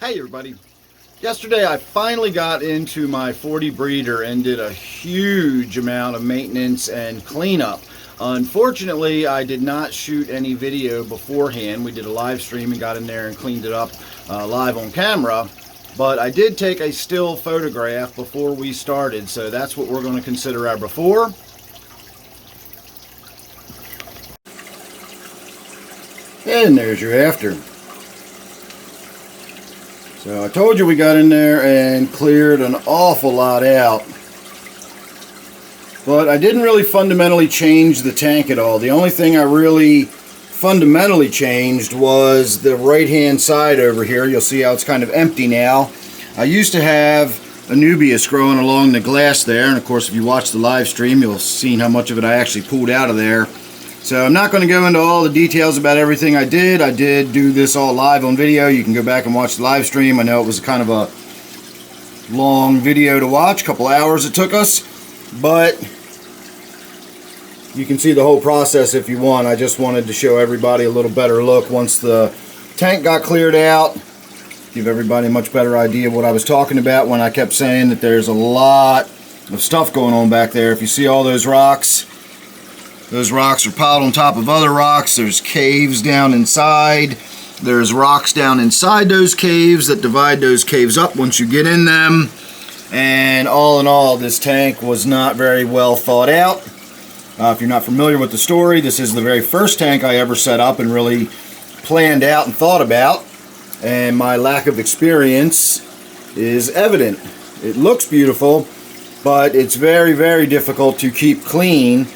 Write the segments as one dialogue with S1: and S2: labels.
S1: Hey everybody. Yesterday I finally got into my 40 breeder and did a huge amount of maintenance and cleanup. Unfortunately, I did not shoot any video beforehand. We did a live stream and got in there and cleaned it up live on camera. But I did take a still photograph before we started, so that's what we're going to consider our before. And there's your after. So I told you we got in there and cleared an awful lot out. But I didn't really fundamentally change the tank at all. The only thing I really fundamentally changed was the right-hand side over here. You'll see how it's kind of empty now. I used to have Anubias growing along the glass there, and of course if you watch the live stream you'll have seen how much of it I actually pulled out of there. So I'm not going to go into all the details about everything I did. I did do this all live on video. You can go back and watch the live stream. I know it was kind of a long video to watch, a couple hours it took us, but you can see the whole process if you want. I just wanted to show everybody a little better look once the tank got cleared out, give everybody a much better idea of what I was talking about when I kept saying that there's a lot of stuff going on back there. If you see all those rocks are piled on top of other rocks. There's caves down inside. There's rocks down inside those caves that divide those caves up once you get in them. And all in all, this tank was not very well thought out. If you're not familiar with the story, this is the very first tank I ever set up and really planned out and thought about. And my lack of experience is evident. It looks beautiful, but it's very, very difficult to keep clean.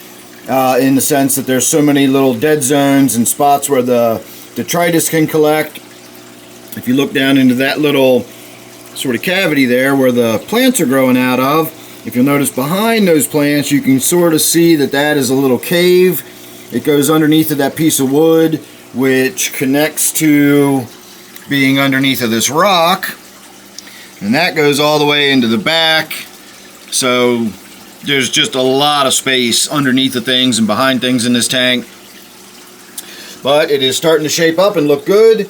S1: In the sense that there's so many little dead zones and spots where the detritus can collect. If you look down into that little sort of cavity there where the plants are growing out of, if you'll notice behind those plants you can sort of see that that is a little cave. It goes underneath of that piece of wood, which connects to being underneath of this rock, and that goes all the way into the back. So there's just a lot of space underneath the things and behind things in this tank. But it is starting to shape up and look good.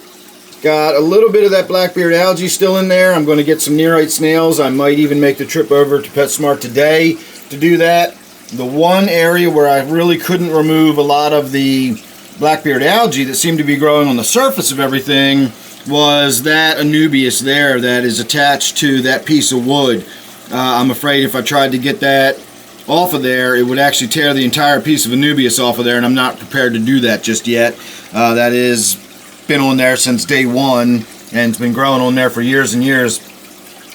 S1: Got a little bit of that Blackbeard algae still in there. I'm going to get some nearite snails. I might even make the trip over to PetSmart today to do that. The one area where I really couldn't remove a lot of the Blackbeard algae that seemed to be growing on the surface of everything was that Anubias there that is attached to that piece of wood. I'm afraid if I tried to get that off of there, it would actually tear the entire piece of Anubias off of there, and I'm not prepared to do that just yet. That is been on there since day one, and it's been growing on there for years and years.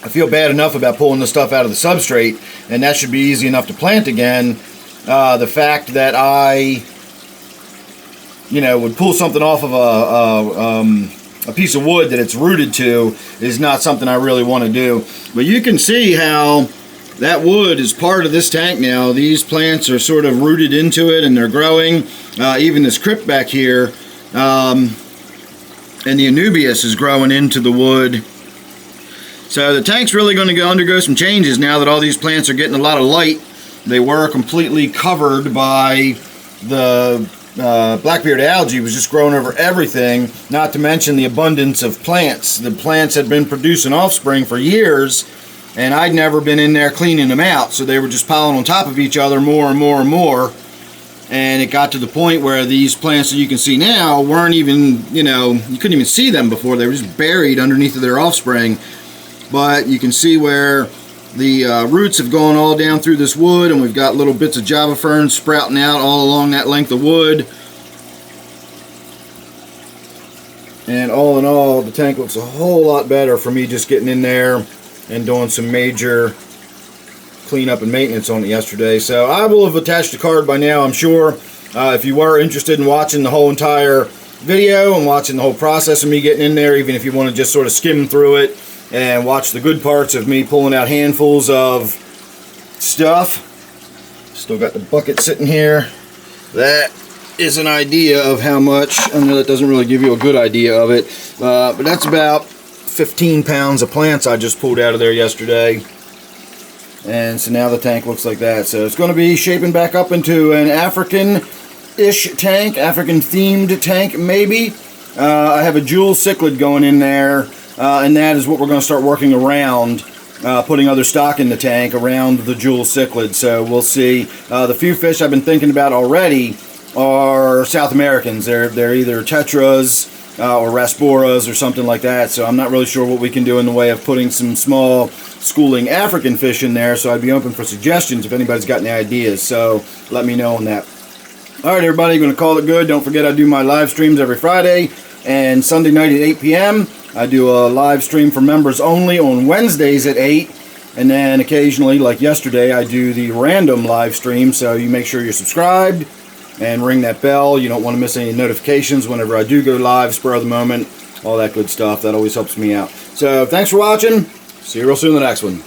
S1: I feel bad enough about pulling the stuff out of the substrate, and that should be easy enough to plant again. The fact that I, would pull something off of a piece of wood that it's rooted to is not something I really want to do. But you can see how that wood is part of this tank now. These plants are sort of rooted into it and they're growing. Even this crypt back here, and the Anubias is growing into the wood. So the tank's really going to undergo some changes now that all these plants are getting a lot of light. They were completely covered by the Blackbeard algae, was just growing over everything, not to mention the abundance of plants. The plants had been producing offspring for years, and I'd never been in there cleaning them out, so they were just piling on top of each other more and more and more, and it got to the point where these plants that you can see now weren't even, you couldn't even see them before. They were just buried underneath of their offspring. But you can see where the roots have gone all down through this wood, and we've got little bits of Java ferns sprouting out all along that length of wood. And all in all, the tank looks a whole lot better for me just getting in there and doing some major cleanup and maintenance on it yesterday. So I will have attached a card by now, I'm sure. If you were interested in watching the whole entire video and watching the whole process of me getting in there, even if you want to just sort of skim through it and watch the good parts of me pulling out handfuls of stuff. Still got the bucket sitting here. That is an idea of how much. I know that doesn't really give you a good idea of it, but that's about 15 pounds of plants I just pulled out of there yesterday. And so now the tank looks like that. So it's going to be shaping back up into an African-ish tank, African-themed tank maybe. I have a jewel cichlid going in there and that is what we're going to start working around, putting other stock in the tank around the jewel cichlid. So we'll see. The few fish I've been thinking about already are South Americans. They're either tetras or rasboras or something like that. So I'm not really sure what we can do in the way of putting some small schooling African fish in there. So I'd be open for suggestions if anybody's got any ideas. So let me know on that. All right, everybody, going to call it good. Don't forget I do my live streams every Friday and Sunday night at 8 p.m. I do a live stream for members only on Wednesdays at 8. And then occasionally, like yesterday, I do the random live stream. So you make sure you're subscribed and ring that bell. You don't want to miss any notifications whenever I do go live, spur of the moment, all that good stuff. That always helps me out. So thanks for watching. See you real soon in the next one.